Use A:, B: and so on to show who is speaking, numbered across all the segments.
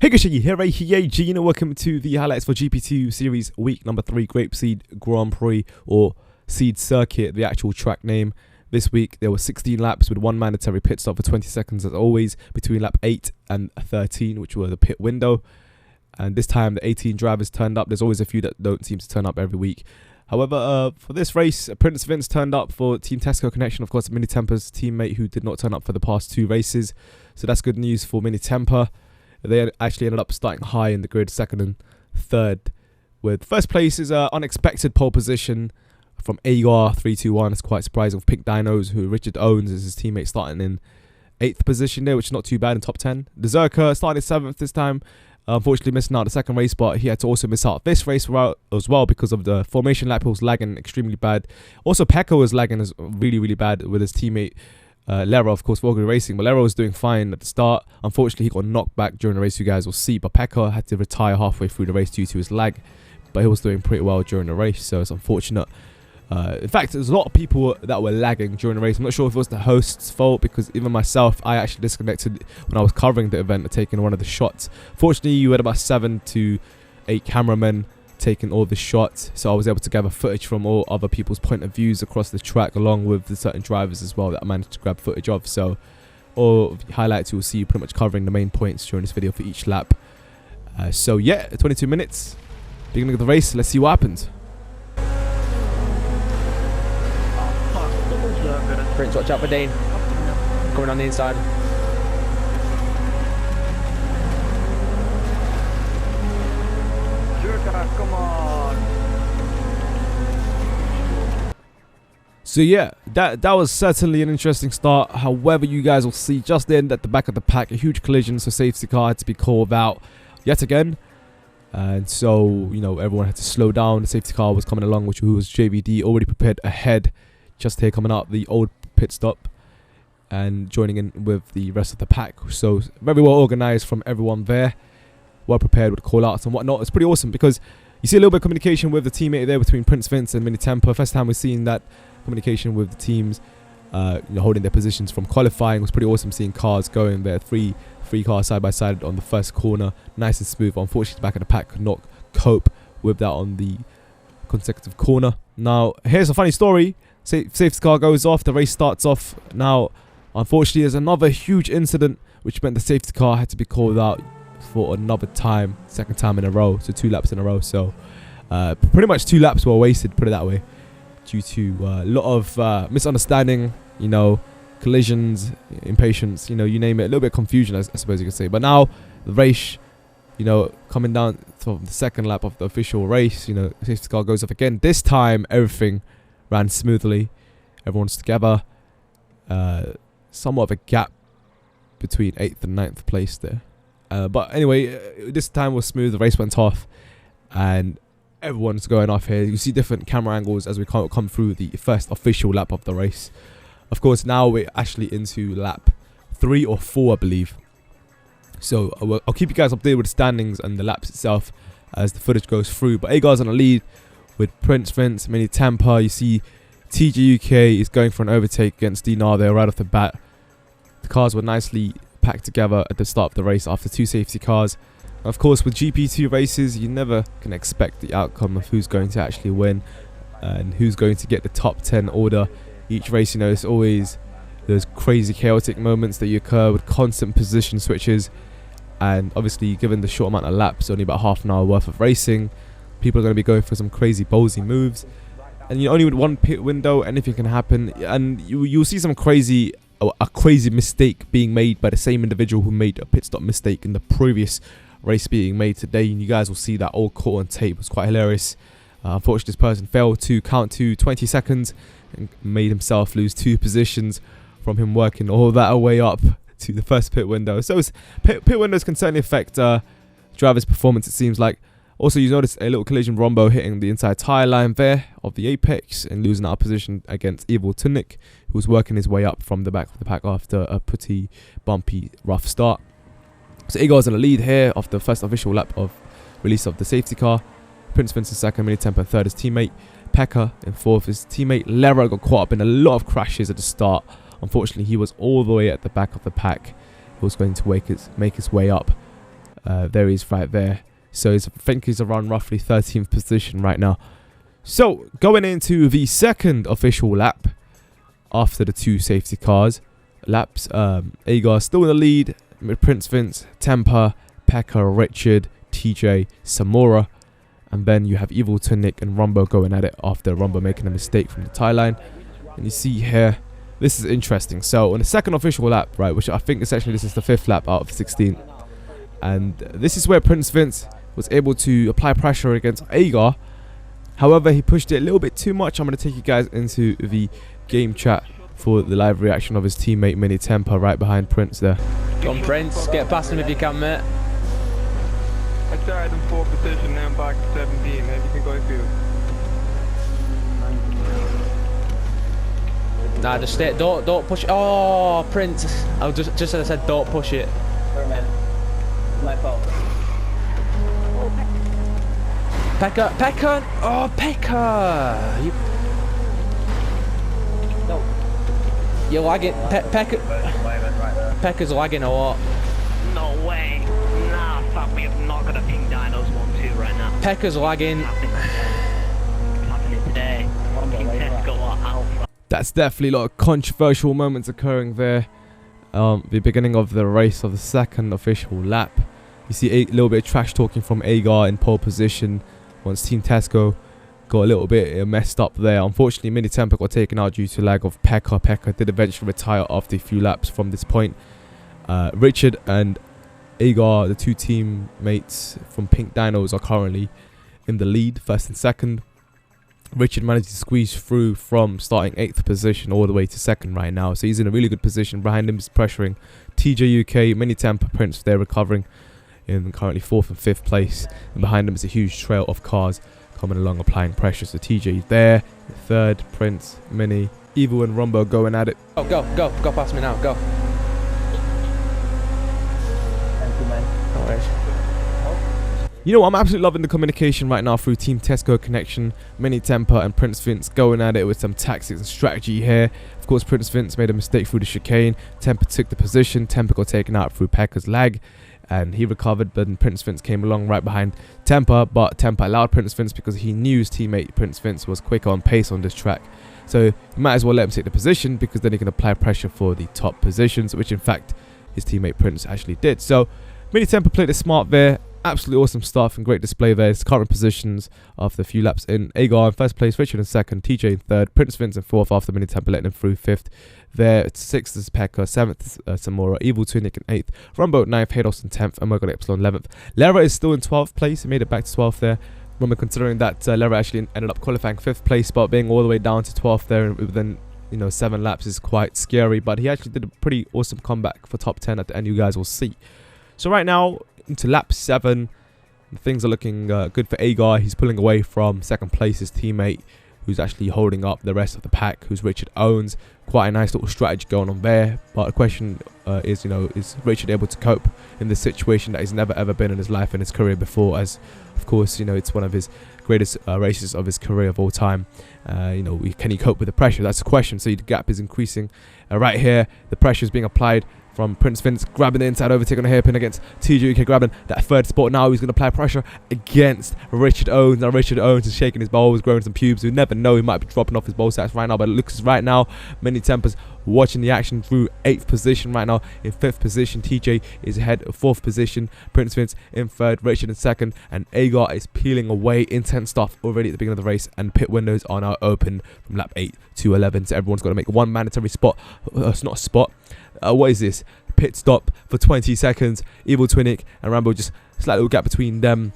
A: Hey guys, here, welcome to the highlights for GP2 series week number 3 Grapeseed Grand Prix, or Seed Circuit, the actual track name. This week there were 16 laps with one mandatory pit stop for 20 seconds as always between lap 8 and 13, which were the pit window. And this time the 18 drivers turned up. There's always a few that don't seem to turn up every week. However, for this race, Prince Vince turned up for Team Tesco Connection, of course, Mini Temper's teammate who did not turn up for the past 2 races. So that's good news for Mini Temper. They actually ended up starting high in the grid, 2nd and 3rd. With first place is an unexpected pole position from Agar 321. It's quite surprising. With Pink Dinos, who Richard owns, as his teammate, starting in 8th position there, which is not too bad in top 10. Deserker started 7th this time. Unfortunately missing out the second race, but he had to also miss out this race as well because of the formation lap. He was lagging extremely bad. Also, Pecco was lagging really bad with his teammate Lero, of course, Volga Racing. But Lero was doing fine at the start. Unfortunately, he got knocked back during the race, you guys will see. But Pecco had to retire halfway through the race due to his lag. But he was doing pretty well during the race, so it's unfortunate. In fact, there's a lot of people that were lagging during the race. I'm not sure if it was the host's fault, because even myself, I actually disconnected when I was covering the event and taking one of the shots. Fortunately, you had about 7 to 8 cameramen taking all the shots, so I was able to gather footage from all other people's point of views across the track, along with the certain drivers as well that I managed to grab footage of. So all of the highlights you will see pretty much covering the main points during this video for each lap. So yeah, 22 minutes, beginning of the race. Let's see what happens.
B: Prince, watch out for Dane. Coming on the inside. Come on.
A: So yeah, that was certainly an interesting start. However, you guys will see just then at the back of the pack, a huge collision, so safety car had to be called out yet again. And so, you know, everyone had to slow down. The safety car was coming along, who was JVD, already prepared ahead, just here coming out the old pit stop and joining in with the rest of the pack. So very well organized from everyone there, well prepared with call outs and whatnot. It's pretty awesome because you see a little bit of communication with the teammate there between Prince Vince and Mini Temper. First time we're seeing that communication with the teams holding their positions from qualifying. It was pretty awesome seeing cars going there, three cars side by side on the first corner, nice and smooth. Unfortunately, the back of the pack could not cope with that on the consecutive corner. Now here's a funny story. Safety car goes off, the race starts off. Now unfortunately there's another huge incident which meant the safety car had to be called out for another time, second time in a row, so 2 laps in a row. So pretty much 2 laps were wasted, put it that way, due to a lot of misunderstanding, you know, collisions, impatience, you know, you name it, a little bit of confusion, I suppose you could say. But now the race, you know, coming down from the second lap of the official race, you know, safety car goes off again. This time everything ran smoothly, everyone's together. Somewhat of a gap between 8th and 9th place there. But anyway, this time was smooth. The race went off and everyone's going off here. You see different camera angles as we come through the first official lap of the race. Of course, now we're actually into lap 3 or 4, I believe. So I'll keep you guys updated with the standings and the laps itself as the footage goes through. But Agar's on the lead with Prince Vince, Mini Temper. You see TG UK is going for an overtake against Dinar there right off the bat. The cars were nicely packed together at the start of the race after 2 safety cars. Of course, with GP2 races, you never can expect the outcome of who's going to actually win and who's going to get the top 10 order. Each race, you know, it's always those crazy chaotic moments that you occur with constant position switches. And obviously, given the short amount of laps, only about half an hour worth of racing, people are going to be going for some crazy ballsy moves. And you only with 1 pit window, anything can happen. And you'll see some crazy mistake being made by the same individual who made a pit stop mistake in the previous race being made today, and you guys will see that all caught on tape. It was quite hilarious. Unfortunately, this person failed to count to 20 seconds and made himself lose 2 positions from him working all that way up to the first pit window. So pit windows can certainly affect drivers' performance, it seems like. Also, you notice a little collision Rombo hitting the inside tyre line there of the apex and losing our position against Evil Tunic, who was working his way up from the back of the pack after a pretty bumpy, rough start. So Igor's in the lead here of the first official lap of release of the safety car. Prince Vincent second, Mini Temper third, his teammate. Pekka in fourth, his teammate. Lero got caught up in a lot of crashes at the start. Unfortunately, he was all the way at the back of the pack. He was going to make his way up There he is right there. So I think he's around roughly 13th position right now. So going into the second official lap after the 2 safety cars laps, Agar still in the lead with Prince Vince, Temper, Pekka, Richard, TJ, Samora, and then you have Evil to Nick and Rumbo going at it after Rumbo making a mistake from the tie line. And you see here, this is interesting. So on the second official lap, right, which I think essentially this is the 5th lap out of 16, and this is where Prince Vince was able to apply pressure against Agar. However, he pushed it a little bit too much. I'm going to take you guys into the game chat for the live reaction of his teammate Mini Temper right behind Prince there.
B: Come on, Prince, get past him if you can, mate.
C: I started in 4th position, now I'm back to 17. Maybe you can go through.
B: Nah, just stay. Don't push it. Oh, Prince. I was just as I said, don't push it.
D: Sorry, man. My fault.
B: Pekka. Oh, Pekka.
D: No.
B: You're lagging. Pekka's lagging or what?
E: No way. Nah, fuck me. I'm not gonna ping Dinos 1-2 right now.
B: Pekka's lagging.
E: Happening today. King Tesco or Alpha.
A: That's definitely a lot of controversial moments occurring there. The beginning of the race of the second official lap. You see a little bit of trash talking from Agar in pole position. Once Team Tesco got a little bit messed up there. Unfortunately, Mini Temper got taken out due to lag of Pekka. Pekka did eventually retire after a few laps from this point. Richard and Agar, the 2 teammates from Pink Dinos, are currently in the lead, 1st and 2nd. Richard managed to squeeze through from starting 8th position all the way to 2nd right now. So he's in a really good position. Behind him is pressuring TJ UK, Mini Temper, Prince. They're recovering in currently 4th and 5th place. And behind them is a huge trail of cars coming along applying pressure. So TJ there, 3rd, Prince, Mini, Evil and Rumbo going at it.
B: Oh, go past me now. Go.
D: Thank you, man.
B: No worries.
A: You know, I'm absolutely loving the communication right now through Team Tesco connection. Mini Temper and Prince Vince going at it with some tactics and strategy here. Of course, Prince Vince made a mistake through the chicane. Temper took the position. Temper got taken out through Pekka's lag, and he recovered. But then Prince Vince came along right behind Temper, but Temper allowed Prince Vince because he knew his teammate Prince Vince was quicker on pace on this track. So you might as well let him take the position, because then he can apply pressure for the top positions, which in fact his teammate Prince actually did. So Mini Temper played it smart there. Absolutely awesome stuff and great display there. His current positions after a few laps in: Agar in 1st place, Richard in 2nd, TJ in 3rd, Prince Vince in 4th after Mini Temper letting him through 5th. There, 6th is Pekka, 7th is Samora, Evil to Nick in 8th, Rumbo 9th, Hados in 10th, and Mogo Epsilon 11th. Lara is still in 12th place. He made it back to 12th there. Remember, considering that Lara actually ended up qualifying 5th place, but being all the way down to 12th there within 7 laps is quite scary. But he actually did a pretty awesome comeback for top 10 at the end. You guys will see. So right now into lap 7. Things are looking good for Agar. He's pulling away from 2nd place, his teammate, who's actually holding up the rest of the pack, who's Richard Owens. Quite a nice little strategy going on there. But the question is, is Richard able to cope in this situation that he's never ever been in his life and his career before? As, of course, it's one of his greatest races of his career of all time. Can he cope with the pressure? That's the question. So the gap is increasing. Right here, the pressure is being applied from Prince Vince, grabbing the inside overtake on a hairpin against TJ UK, grabbing that 3rd spot. Now he's going to apply pressure against Richard Owens. Now Richard Owens is shaking his balls, growing some pubes. We never know, he might be dropping off his ball sacks right now, but it looks right now, Mini Tempers watching the action through 8th position right now. In 5th position, TJ is ahead of 4th position, Prince Vince in 3rd, Richard in 2nd, and Agar is peeling away. Intense stuff already at the beginning of the race, and pit windows are now open from lap 8 to 11. So everyone's got to make one mandatory spot. It's not a spot. What is this? Pit stop for 20 seconds. Evil Twinnick and Rambo, just slight little gap between them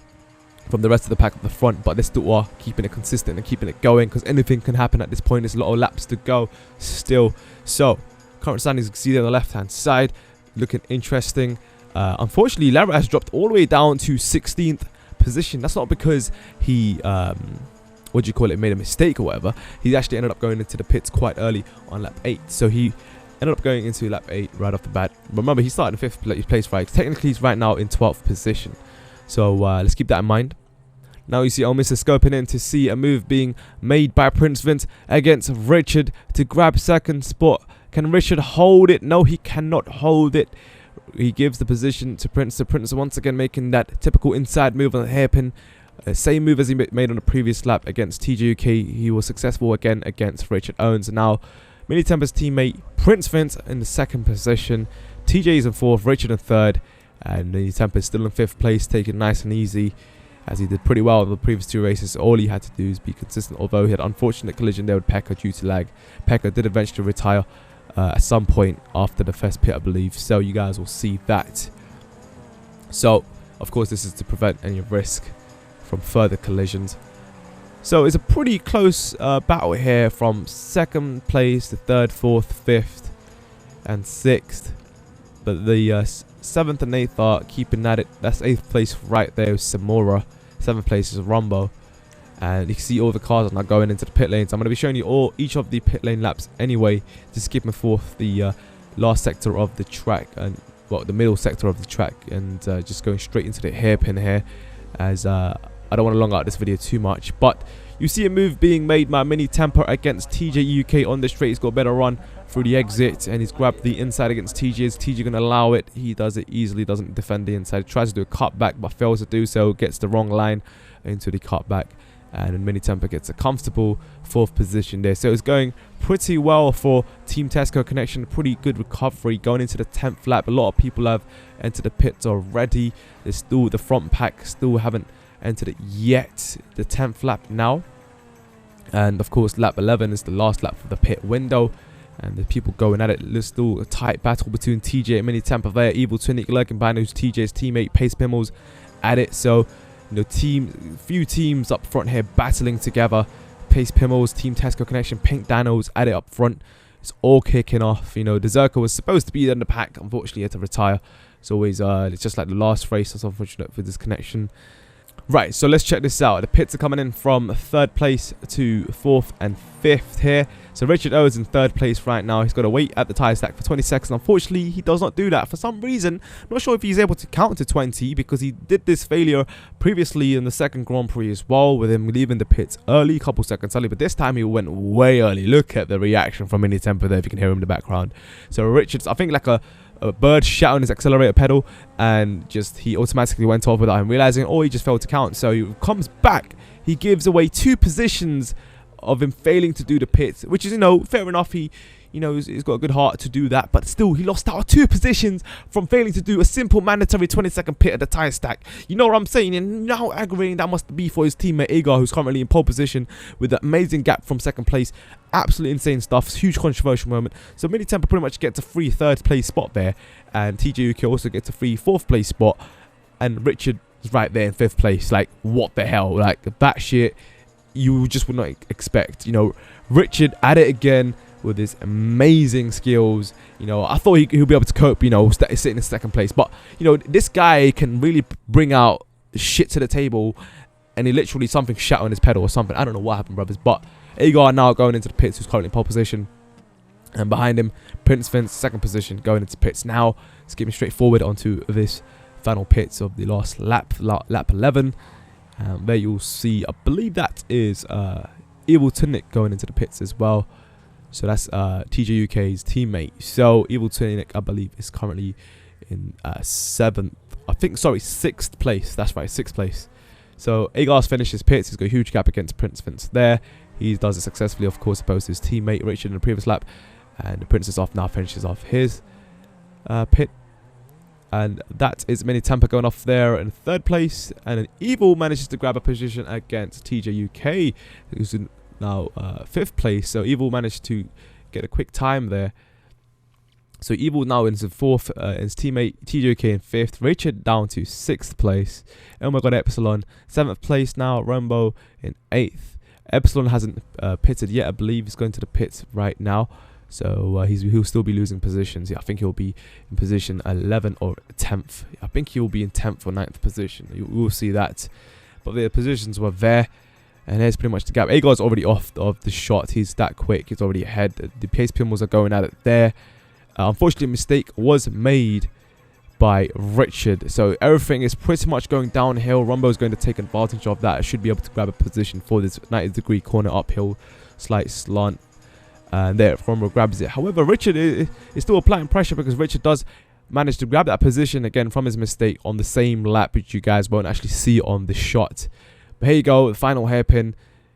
A: from the rest of the pack at the front, but they still are keeping it consistent and keeping it going, because anything can happen at this point. There's a lot of laps to go still. So current standings, you can see there on the left hand side, looking interesting. Unfortunately, Lara has dropped all the way down to 16th position. That's not because he made a mistake or whatever. He actually ended up going into the pits quite early on lap 8, so he ended up going into lap 8 right off the bat. Remember, he started in 5th place, right? Technically, he's right now in 12th position. So let's keep that in mind. Now you see Mr. scoping in to see a move being made by Prince Vince against Richard to grab 2nd spot. Can Richard hold it? No, he cannot hold it. he gives the position to Prince. So Prince once again making that typical inside move on the hairpin. Same move as he made on the previous lap against TJUK. He was successful again against Richard Owens. And now Mini Temper's teammate Prince Vince in the 2nd position. TJ is in 4th, Richard in 3rd. And Mini Temper is still in 5th place, taking it nice and easy, as he did pretty well in the previous 2 races. All he had to do is be consistent, although he had an unfortunate collision there with Pekka due to lag. Pekka did eventually retire at some point after the first pit, I believe, so you guys will see that. So of course this is to prevent any risk from further collisions. So it's a pretty close battle here from 2nd place to 3rd, 4th, 5th and 6th, but the 7th and 8th are keeping at it. That's 8th place right there with Samora. 7th place is Rumbo. And you can see all the cars are now going into the pit lanes. I'm going to be showing you each of the pit lane laps anyway, just skipping forth the last sector of the track, and well, the middle sector of the track, and just going straight into the hairpin here, as I don't want to long out this video too much. But you see a move being made by Mini Temper against TJUK on the straight. He's got a better run through the exit, and he's grabbed the inside against TJ. Is TJ going to allow it? He does it easily, doesn't defend the inside. Tries to do a cutback but fails to do so, gets the wrong line into the cutback. And Mini Temper gets a comfortable 4th position there. So it's going pretty well for Team Tesco Connection. Pretty good recovery going into the 10th lap. A lot of people have entered the pits already. There's still the front pack still haven't entered it yet. The 10th lap now. And of course lap 11 is the last lap for the pit window. And the people going at it. There's still a tight battle between TJ and Mini Temper there. Evil Twinnick lurking behind, who's TJ's teammate. Pace Pimmels at it. So you know, few teams up front here battling together. Pace Pimmels, Team Tesco Connection, Pink Danos at it up front. It's all kicking off. You know, the Zerka was supposed to be in the pack. Unfortunately, he had to retire. It's always, it's just like the last race. That's unfortunate for this connection. Right, so let's check this out. The pits are coming in from 3rd place to 4th and 5th here. So Richard Owens in 3rd place right now. He's got to wait at the tyre stack for 20 seconds. Unfortunately, he does not do that. For some reason, I'm not sure if he's able to count to 20, because he did this failure previously in the 2nd Grand Prix as well, with him leaving the pits early, a couple seconds early. But this time he went way early. Look at the reaction from Mini Temper there, if you can hear him in the background. So Richard's, I think, like a bird shot on his accelerator pedal, and just he automatically went off without him realizing, or he just failed to count. So he comes back, he gives away 2 positions of him failing to do the pits, which is, you know, fair enough. He, you know, he's got a good heart to do that, but still he lost out 2 positions from failing to do a simple mandatory 20-second pit at the tire stack. You know what I'm saying? And you know how aggravating that must be for his teammate Agar, who's currently in pole position with an amazing gap from 2nd place. Absolutely insane stuff. Huge controversial moment. So Mini Temper pretty much gets a free 3rd place spot there, and TJUK also gets a free 4th place spot, and Richard is right there in 5th place. Like, what the hell? Like, that shit you just would not expect. You know, Richard at it again with his amazing skills. You know, I thought he'll be able to cope, you know, sitting in 2nd place, but you know, this guy can really bring out shit to the table, and he literally something shot on his pedal or something. I don't know what happened, brothers, but Agar now going into the pits, who's currently in pole position, and behind him Prince Vince, 2nd position, going into pits now. Skipping straight forward onto this final pits of the last lap 11. There you'll see, I believe that is Evil Twinnick going into the pits as well. So that's TJUK's teammate. So Evil Twinnick, I believe, is currently in 7th, I think, sorry, 6th place. That's right, 6th place. So Agar's finished his pits. He's got a huge gap against Prince Vince there. He does it successfully, of course, opposed to his teammate Richard in the previous lap. And the Prince is off now, finishes off his pit. And that is Mini Temper going off there in 3rd place. And then Evil manages to grab a position against TJUK, who's in now 5th place. So Evil managed to get a quick time there. So Evil now in 4th, his teammate TJUK in 5th, Richard down to 6th place. Oh my god, Epsilon 7th place now, Rumbo in 8th. Epsilon hasn't pitted yet, I believe. He's going to the pits right now. So he'll still be losing positions. Yeah, I think he'll be in position 11 or 10th. I think he'll be in 10th or 9th position. You will see that. But the positions were there. And there's pretty much the gap. Agar's already off of the shot. He's that quick. He's already ahead. The pace Pimmels are going at it there. Unfortunately, a mistake was made by Richard. So everything is pretty much going downhill. Rumbo is going to take advantage of that. Should be able to grab a position for this 90-degree corner uphill slight slant. And there, Rumbo grabs it. However, Richard is still applying pressure, because Richard does managed to grab that position again from his mistake on the same lap, which you guys won't actually see on the shot. But here you go, the final hairpin.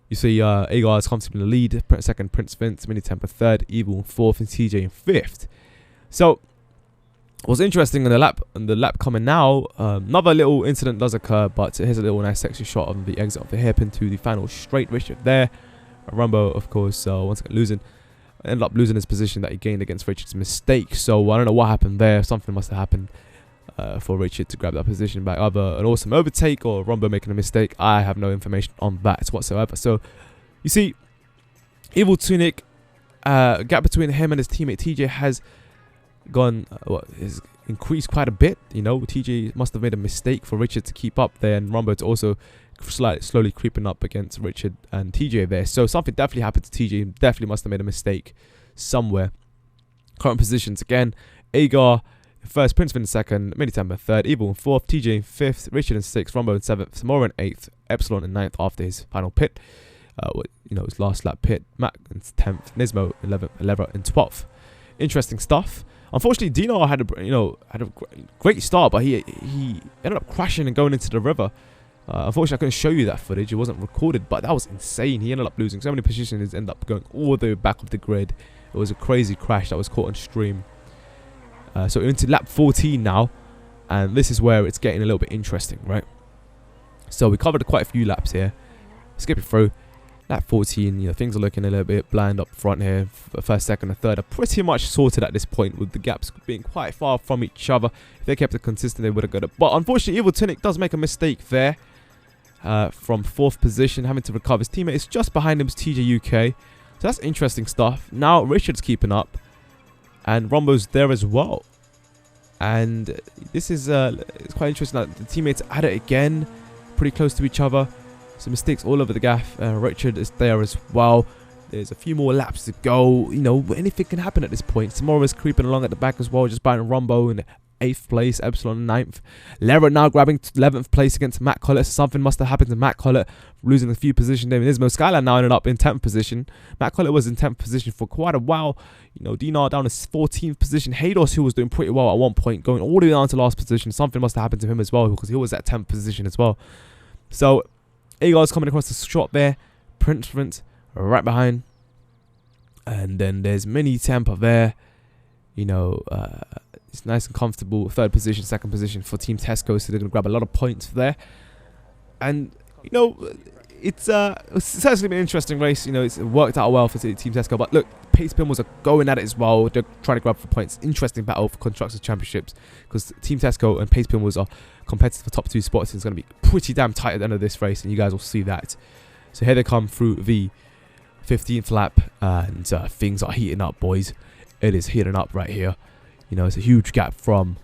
A: You see Agar is comfortably in the lead, second Prince Vince, Mini Temper third, Evil in fourth, and TJ in fifth. So what's interesting in the lap coming now, another little incident does occur, but here's a little nice sexy shot of the exit of the hairpin to the final straight. Richard there, Rumbo of course once again ended up losing his position that he gained against Richard's mistake. So I don't know what happened there. Something must have happened for Richard to grab that position back. Either an awesome overtake or Rumbo making a mistake. I have no information on that whatsoever. So you see, Evil Tunic, gap between him and his teammate TJ has gone, is increased quite a bit. You know, TJ must have made a mistake for Richard to keep up there, and Rumbo to also slowly creeping up against Richard and TJ there. So something definitely happened to TJ. Definitely must have made a mistake somewhere. Current positions again: Agar in first, Prince in second, Mini Temper third, Evil in fourth, TJ in fifth, Richard in sixth, Rumbo in seventh, Samora in eighth, Epsilon in ninth after his final pit. You know, his last lap pit. Mac in 10th, Nismo 11th, Levra in 12th. Interesting stuff. Unfortunately, Dino had a great start, but he ended up crashing and going into the river. Unfortunately, I couldn't show you that footage. It wasn't recorded, but that was insane. He ended up losing so many positions. He ended up going all the way back of the grid. It was a crazy crash that was caught on stream. So into lap 14 now, and this is where it's getting a little bit interesting, right? So we covered quite a few laps here. Skip it through. Lap 14, you know, things are looking a little bit bland up front here. First, second, and third are pretty much sorted at this point, with the gaps being quite far from each other. If they kept it consistent, they would have got it. But unfortunately, Evil Tunic does make a mistake there. From fourth position, having to recover. His teammate is just behind him, is TJ UK. So that's interesting stuff. Now Richard's keeping up, and Rumbo's there as well. And this is it's quite interesting that the teammates are at it again, pretty close to each other. Some mistakes all over the gaff. Richard is there as well. There's a few more laps to go. You know, anything can happen at this point. Samora's creeping along at the back as well, just behind Rumbo in 8th place, Epsilon in 9th. Lera now grabbing 11th place against Matt Collett. So something must have happened to Matt Collett, losing a few positions there. Nismo Skyline now ended up in 10th position. Matt Collett was in 10th position for quite a while. You know, Dinar down to 14th position. Haydos, who was doing pretty well at one point, going all the way down to last position. Something must have happened to him as well, because he was at 10th position as well. So Agar's coming across the shot there. Prince right behind. And then there's Mini Temper there. You know, it's nice and comfortable. Third position, second position for Team Tesco. So they're going to grab a lot of points there. And, you know, it's certainly been an interesting race. You know, it's worked out well for Team Tesco. But look, Pace Pinwheels are going at it as well. They're trying to grab for points. Interesting battle for Constructors Championships, because Team Tesco and Pace Pinwheels are competitive for top 2 spots. It's going to be pretty damn tight at the end of this race, and you guys will see that. So here they come through the 15th lap, and things are heating up, boys. It is heating up right here. You know, it's a huge gap from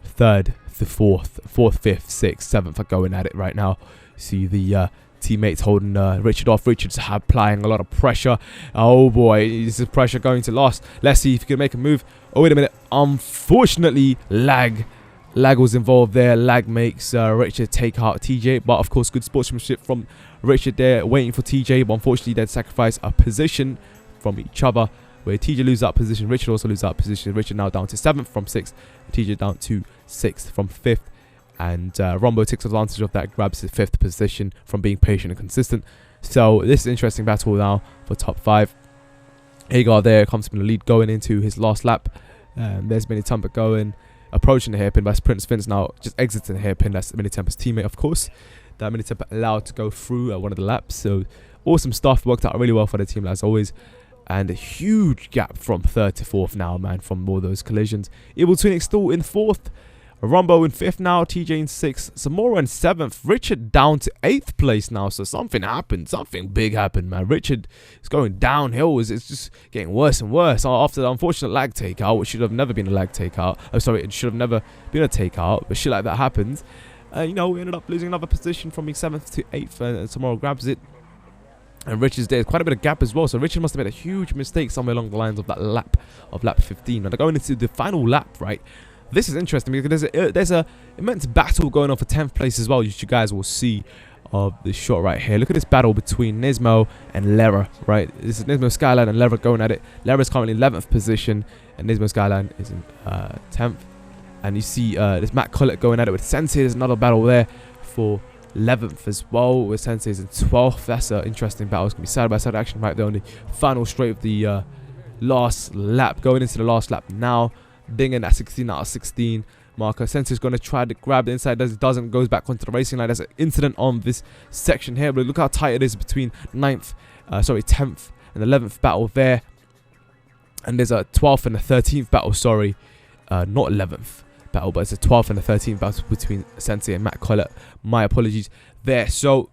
A: 3rd to 4th, 5th, 6th, 7th are going at it right now. See the teammates holding Richard off. Richard's applying a lot of pressure. Oh boy, is the pressure going to last? Let's see if he can make a move. Oh, wait a minute. Unfortunately, lag was involved there. Lag makes Richard take out TJ, but of course good sportsmanship from Richard there, waiting for TJ, but unfortunately they'd sacrifice a position from each other, where TJ loses that position, Richard also loses that position. Richard now down to 7th from 6th, TJ down to 6th from 5th, and Rumbo takes advantage of that, grabs his 5th position from being patient and consistent. So this is an interesting battle now for top 5. Agar there comes from the lead going into his last lap. There's Mini Temper going, approaching the hairpin, but Prince Vince now just exiting the hairpin. That's Mini Temper's teammate, of course. That Mini Temper allowed to go through one of the laps. So awesome stuff, worked out really well for the team as always. And a huge gap from 3rd to 4th now, man, from all those collisions. Evil Tunic still in 4th. Rumbo in 5th now, TJ in 6th, Samora in 7th, Richard down to 8th place now. So something happened, something big happened, man. Richard is going downhill. It's just getting worse and worse after the unfortunate lag takeout, which should have never been a lag takeout. I'm sorry, it should have never been a takeout, but shit like that happens. You know, we ended up losing another position from being 7th to 8th, and Samora grabs it. And Richard's there. Quite a bit of gap as well. So Richard must have made a huge mistake somewhere along the lines of that lap, of lap 15. And they're going into the final lap, right? This is interesting because there's a immense battle going on for 10th place as well, which you guys will see of this shot right here. Look at this battle between Nismo and Lera, right? This is Nismo Skyline and Lera going at it. Lera is currently in 11th position, and Nismo Skyline is in 10th. And you see there's Matt Collett going at it with Sensei. There's another battle there for 11th as well, with Sensei's in 12th. That's an interesting battle. It's going to be side-by-side action right there on the final straight of the last lap. Going into the last lap now. Dingen at 16 out of 16 marker. Sensei's going to try to grab the inside. As it doesn't, goes back onto the racing line. There's an incident on this section here, but look how tight it is between 10th and 11th battle there. And there's a 12th and a 13th battle, sorry. Not 11th battle, but it's a 12th and a 13th battle between Sensei and Matt Collett. My apologies there. So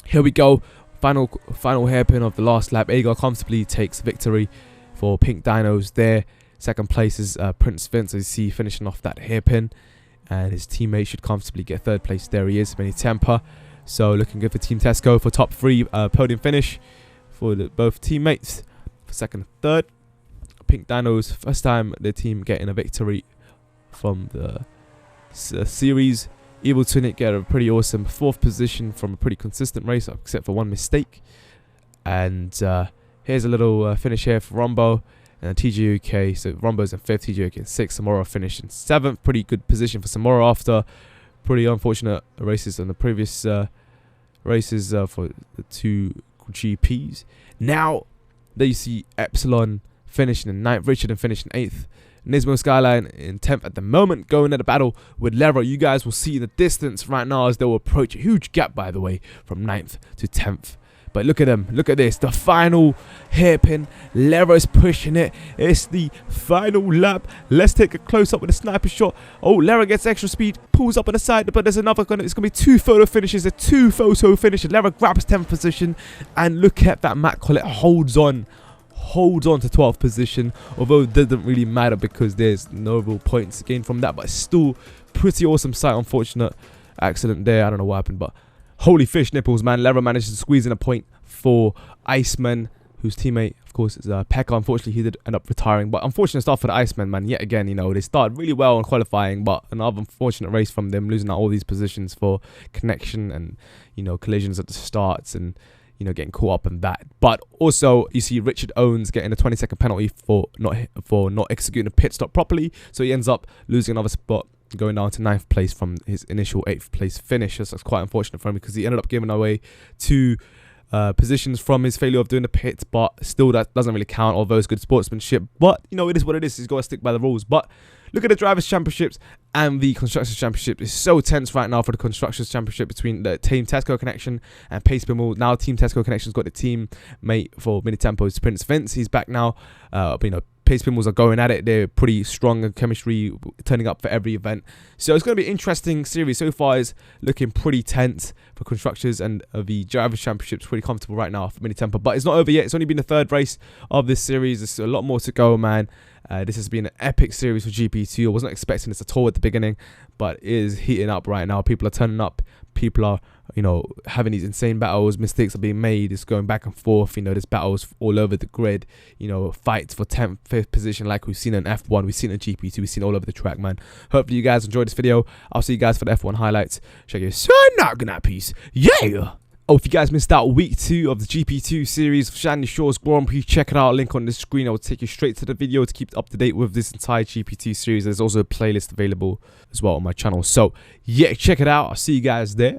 A: here we go. Final hairpin of the last lap. Agar comfortably takes victory for Pink Dinos there. Second place is Prince Vince, as you see, finishing off that hairpin. And his teammate should comfortably get third place. There he is, Mini Temper. So looking good for Team Tesco for top 3 podium finish for both teammates. For second and third. Pink Dinos, first time their team getting a victory from the series. Evil Tunic get a pretty awesome 4th position from a pretty consistent race, except for one mistake. And here's a little finish here for Rombo and TGUK. So Rombo's in 5th, TGUK in 6th. Samora finished in 7th. Pretty good position for Samora after pretty unfortunate races on the previous races for the 2 GPs. Now, there you see Epsilon finishing in 9th, Richard finishing 8th. Nismo Skyline in 10th at the moment, going at a battle with Lero. You guys will see in the distance right now as they will approach a huge gap, by the way, from 9th to 10th. But look at them, look at this, the final hairpin. Lero's pushing it. It's the final lap. Let's take a close up with a sniper shot. Oh, Lero gets extra speed, pulls up on the side, but there's another. It's going to be 2 photo finishes. There's 2 photo finishes. Lero grabs 10th position, and look at that. Matt Collett holds on to 12th position, although it doesn't really matter because there's no real points gained from that, but it's still pretty awesome sight. Unfortunate accident there, I don't know what happened, but holy fish nipples, man. Lero manages to squeeze in a point for Iceman, whose teammate of course is Pekka. Unfortunately he did end up retiring, but unfortunate stuff for the Iceman, man. Yet again, you know, they started really well in qualifying, but another unfortunate race from them, losing out all these positions for connection and, you know, collisions at the starts and, you know, getting caught up in that. But also you see Richard Owens getting a 20-second penalty for not executing a pit stop properly, so he ends up losing another spot, going down to 9th place from his initial 8th place finish. That's quite unfortunate for him because he ended up giving away 2 positions from his failure of doing the pits, but still that doesn't really count, although it's good sportsmanship. But you know, it is what it is. He's got to stick by the rules. But look at the Drivers' Championships and the Constructors' Championship. It's so tense right now for the Constructors' Championship between the Team Tesco Connection and Pace Bimmel. Now Team Tesco Connection's got the teammate for Mini Tempo's Prince Vince. He's back now. But, you know, Pace Bimmels are going at it. They're pretty strong in chemistry, turning up for every event. So it's going to be an interesting series. So far is looking pretty tense for Constructors, and the Drivers' Championship's pretty comfortable right now for Mini Tempo. But it's not over yet. It's only been the 3rd race of this series. There's a lot more to go, man. This has been an epic series for GP2. I wasn't expecting this at all at the beginning, but it is heating up right now. People are turning up. People are, you know, having these insane battles. Mistakes are being made. It's going back and forth. You know, there's battles all over the grid. You know, fights for 10th, 5th position like we've seen in F1. We've seen in GP2. We've seen all over the track, man. Hopefully you guys enjoyed this video. I'll see you guys for the F1 highlights. Check your not gonna piece. Yeah! Oh, if you guys missed out week 2 of the GP2 series of Shandy Shores Grand Prix, check it out. Link on the screen. I will take you straight to the video to keep up to date with this entire GP2 series. There's also a playlist available as well on my channel. So, yeah, check it out. I'll see you guys there.